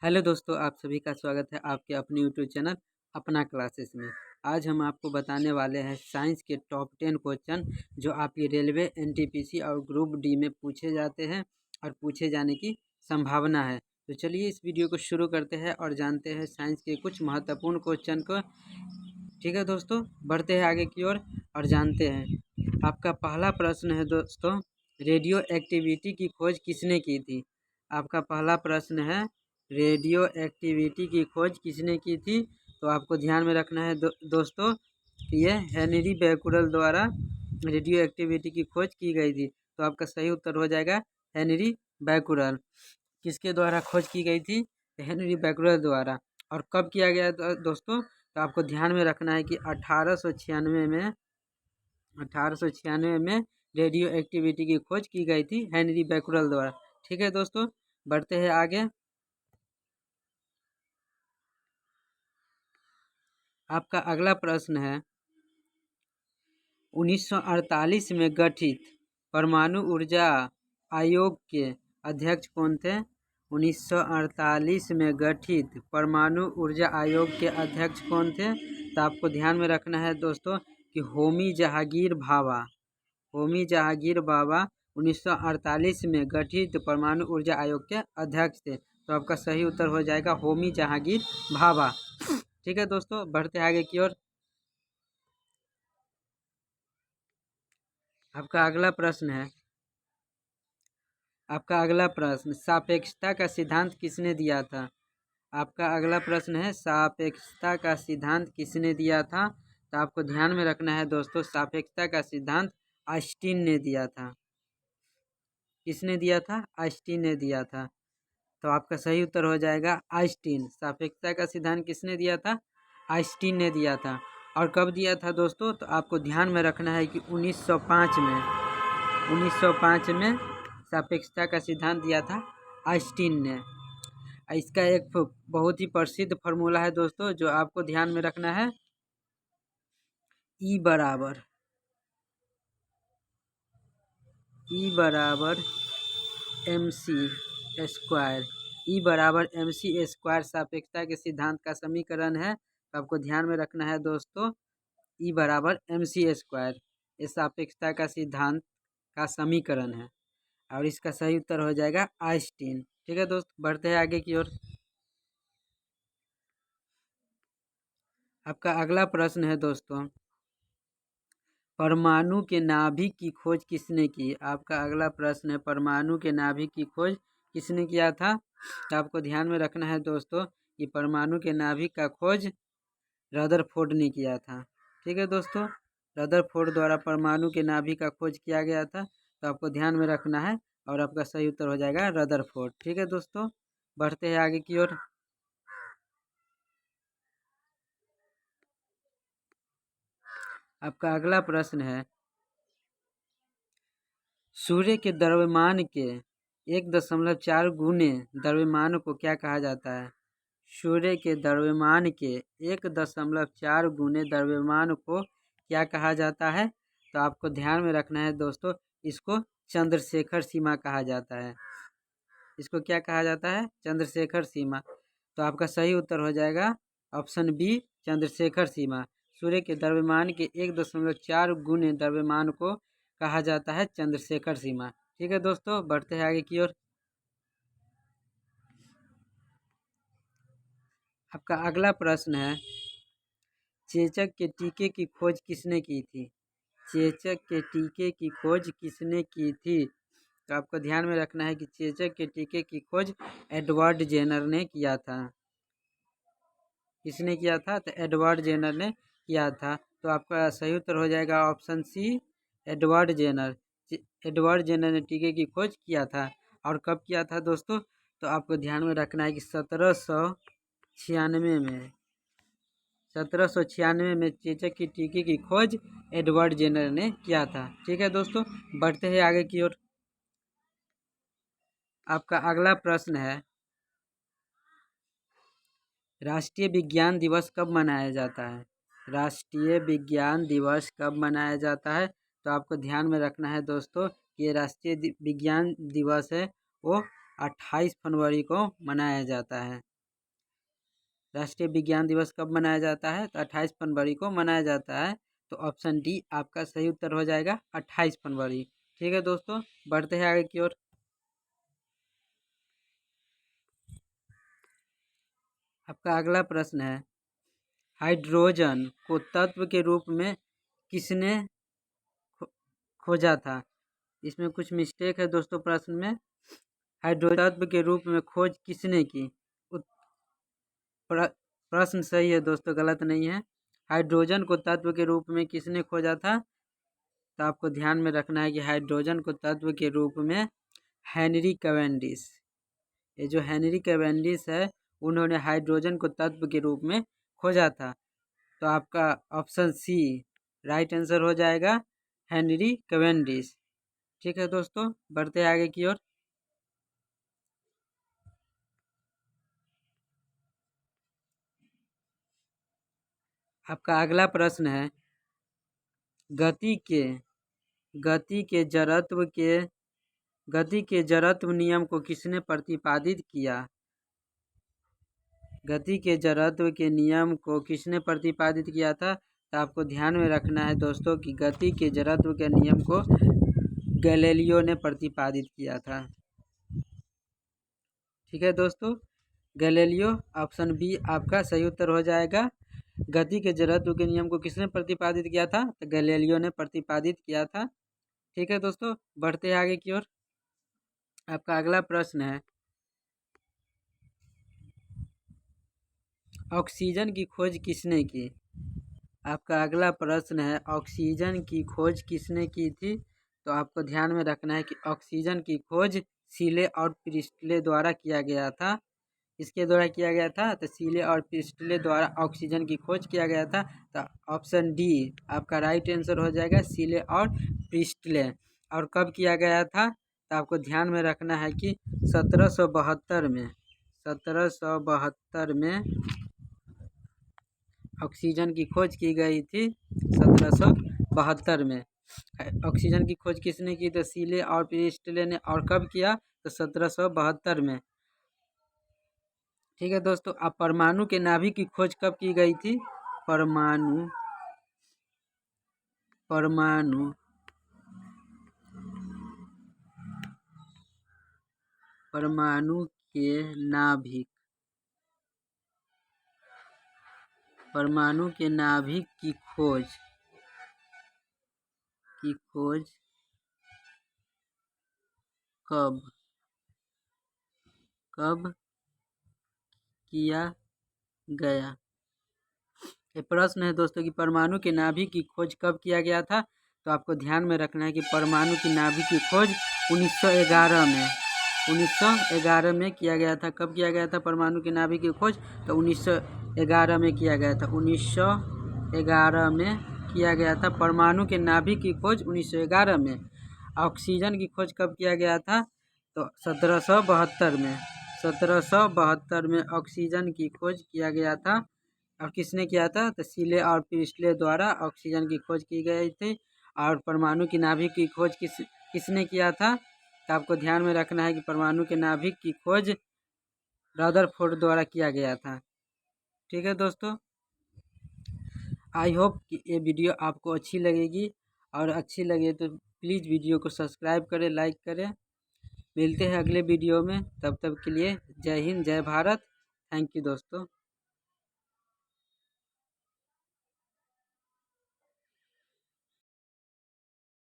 Hello दोस्तों, आप सभी का स्वागत है आपके अपने यूट्यूब चैनल अपना क्लासेस में। आज हम आपको बताने वाले हैं साइंस के टॉप 10 क्वेश्चन जो आपकी रेलवे, एनटीपीसी और ग्रुप डी में पूछे जाते हैं और पूछे जाने की संभावना है। तो चलिए इस वीडियो को शुरू करते हैं और जानते हैं साइंस के कुछ महत्वपूर्ण क्वेश्चन को। ठीक है दोस्तों, बढ़ते हैं आगे की ओर और जानते हैं। आपका पहला प्रश्न है दोस्तों, रेडियो एक्टिविटी की खोज किसने की थी? आपका पहला प्रश्न है, रेडियो एक्टिविटी की खोज किसने की थी? तो आपको ध्यान में रखना है दोस्तों, ये हेनरी बैकुरल द्वारा रेडियो एक्टिविटी की खोज की गई थी। तो आपका सही उत्तर हो जाएगा हेनरी बैकुरल। किसके द्वारा खोज की गई थी? हेनरी बैकुरल द्वारा। और कब किया गया दोस्तों? तो आपको ध्यान में रखना है कि 1896 में रेडियो एक्टिविटी की खोज की गई थी हेनरी बैकुरल द्वारा। ठीक है दोस्तों, बढ़ते हैं आगे। आपका अगला प्रश्न है, 1948 में गठित परमाणु ऊर्जा आयोग के अध्यक्ष कौन थे? 1948 में गठित परमाणु ऊर्जा आयोग के अध्यक्ष कौन थे? तो आपको ध्यान में रखना है दोस्तों कि होमी जहांगीर भाभा। होमी जहांगीर भाभा 1948 में गठित परमाणु ऊर्जा आयोग के अध्यक्ष थे। तो आपका सही उत्तर हो जाएगा होमी जहांगीर भाभा। ठीक है दोस्तों, बढ़ते आगे की ओर। आपका अगला प्रश्न, सापेक्षता का सिद्धांत किसने दिया था? आपका अगला प्रश्न है, सापेक्षता का सिद्धांत किसने दिया था? तो आपको ध्यान में रखना है दोस्तों, सापेक्षता का सिद्धांत आइंस्टीन ने दिया था। किसने दिया था? आइंस्टीन ने दिया था। तो आपका सही उत्तर हो जाएगा आइंस्टीन। सापेक्षता का सिद्धांत किसने दिया था? आइंस्टीन ने दिया था। और कब दिया था दोस्तों? तो आपको ध्यान में रखना है कि 1905 में सापेक्षता का सिद्धांत दिया था आइंस्टीन ने। इसका एक बहुत ही प्रसिद्ध फार्मूला है दोस्तों जो आपको ध्यान में रखना है, ई बराबर एम सी स्क्वायर। ई बराबर एम सी स्क्वायर सापेक्षता के सिद्धांत का समीकरण है। तो आपको ध्यान में रखना है दोस्तों, ई बराबर एम सी स्क्वायर ये सापेक्षता का सिद्धांत का समीकरण है और इसका सही उत्तर हो जाएगा आइंस्टीन। ठीक है दोस्त, बढ़ते हैं आगे की ओर। आपका अगला प्रश्न है दोस्तों, परमाणु के नाभिक की खोज किसने की? आपका अगला प्रश्न है, परमाणु के नाभिक की खोज किसने किया था? तो आपको ध्यान में रखना है दोस्तों कि परमाणु के नाभिक का खोज रदरफोर्ड ने किया था। ठीक है दोस्तों, रदरफोर्ड द्वारा परमाणु के नाभिक का खोज किया गया था। तो आपको ध्यान में रखना है और आपका सही उत्तर हो जाएगा रदरफोर्ड। ठीक है दोस्तों, बढ़ते हैं आगे की ओर। आपका अगला प्रश्न है, सूर्य के द्रव्यमान के 1.4 गुने द्रव्यमान को क्या कहा जाता है? सूर्य के द्रव्यमान के 1.4 गुने द्रव्यमान को क्या कहा जाता है? तो आपको ध्यान में रखना है दोस्तों, इसको चंद्रशेखर सीमा कहा जाता है। इसको क्या कहा जाता है? चंद्रशेखर सीमा। तो आपका सही उत्तर हो जाएगा ऑप्शन बी, चंद्रशेखर सीमा। सूर्य के द्रव्यमान के 1.4 गुने द्रव्यमान को कहा जाता है चंद्रशेखर सीमा। ठीक है दोस्तों, बढ़ते हैं आगे की ओर। आपका अगला प्रश्न है, चेचक के टीके की खोज किसने की थी? चेचक के टीके की खोज किसने की थी? तो आपको ध्यान में रखना है कि चेचक के टीके की खोज एडवर्ड जेनर ने किया था। किसने किया था? तो एडवर्ड जेनर ने किया था। तो आपका सही उत्तर हो जाएगा option C, Edward Jenner. Edward Jenner ने टीके की खोज किया था। और कब किया था दोस्तों? तो आपको ध्यान में रखना है कि 1796 में चेचक की टीके की खोज एडवर्ड जेनर ने किया था। ठीक है दोस्तों, बढ़ते हैं आगे की ओर। आपका अगला प्रश्न है, राष्ट्रीय विज्ञान दिवस कब मनाया जाता है? राष्ट्रीय विज्ञान दिवस कब मनाया जाता है? तो आपको ध्यान में रखना है दोस्तों कि ये राष्ट्रीय विज्ञान दिवस है वो 28 फरवरी को मनाया जाता है। राष्ट्रीय विज्ञान दिवस कब मनाया जाता है? तो 28 फरवरी को मनाया जाता है। तो ऑप्शन डी आपका सही उत्तर हो जाएगा 28 फरवरी। ठीक है दोस्तों, बढ़ते हैं आगे की ओर। आपका अगला प्रश्न है, हाइड्रोजन को तत्व के रूप में किसने खोजा था? इसमें कुछ मिस्टेक है दोस्तों प्रश्न में। हाइड्रोजन तत्व के रूप में खोज किसने की? प्रश्न सही है दोस्तों, गलत नहीं है। हाइड्रोजन को तत्व के रूप में किसने खोजा था? तो आपको ध्यान में रखना है कि हाइड्रोजन को तत्व के रूप में हेनरी कैवेंडिश, ये जो हेनरी कैवेंडिश है, उन्होंने हाइड्रोजन को तत्व के रूप में खोजा था। तो आपका ऑप्शन सी राइट आंसर हो जाएगा, हेनरी कैवेंडिश। ठीक है दोस्तों, बढ़ते आगे की ओर। आपका अगला प्रश्न है, गति के जड़त्व नियम को किसने प्रतिपादित किया? गति के जड़त्व के नियम को किसने प्रतिपादित किया था? तो आपको ध्यान में रखना है दोस्तों कि गति के जड़त्व के नियम को गैलीलियो ने प्रतिपादित किया था। ठीक है दोस्तों, गैलीलियो, ऑप्शन बी आपका सही उत्तर हो जाएगा। गति के जड़त्व के नियम को किसने प्रतिपादित किया था? तो गैलीलियो ने प्रतिपादित किया था। ठीक है दोस्तों, बढ़ते आगे की ओर। आपका अगला प्रश्न है, ऑक्सीजन की खोज किसने की? आपका अगला प्रश्न है, ऑक्सीजन की खोज किसने की थी? तो आपको ध्यान में रखना है कि ऑक्सीजन की खोज सीले और प्रिस्टले द्वारा किया गया था। इसके द्वारा किया गया था, तो सीले और प्रिस्टले द्वारा ऑक्सीजन की खोज किया गया था। तो ऑप्शन डी आपका राइट आंसर हो जाएगा, सीले और प्रिस्टले। और कब किया गया था? तो आपको ध्यान में रखना है कि 1772 में ऑक्सीजन की खोज की गई थी। 1772 में ऑक्सीजन की खोज किसने की? तो सीले और प्रिस्टले ने। और कब किया? तो 1772 में। ठीक है दोस्तों, अब परमाणु के नाभिक की खोज कब की गई थी? परमाणु के नाभिक की खोज कब किया गया? ये प्रश्न है दोस्तों कि परमाणु के नाभिक की खोज कब किया गया था? तो आपको ध्यान में रखना है कि परमाणु की नाभिक की खोज 1911 में किया गया था। कब किया गया था परमाणु की नाभिक की खोज? तो 1911 में किया गया था। 1911 में किया गया था परमाणु के नाभिक की खोज 1911 में। ऑक्सीजन की खोज कब किया गया था? तो 1772 में ऑक्सीजन की खोज किया गया था। और किसने किया था? तो सीले और प्रिस्टले द्वारा ऑक्सीजन की खोज की गई थी। और परमाणु की नाभिक की खोज किसने किया था? तो आपको ध्यान में रखना है कि परमाणु के नाभिक की खोज रदरफोर्ड द्वारा किया गया था। ठीक है दोस्तों, आई होप कि ये वीडियो आपको अच्छी लगेगी, और अच्छी लगे तो प्लीज़ वीडियो को सब्सक्राइब करें, लाइक करें। मिलते हैं अगले वीडियो में, तब तक के लिए जय हिंद, जय भारत। थैंक यू दोस्तों।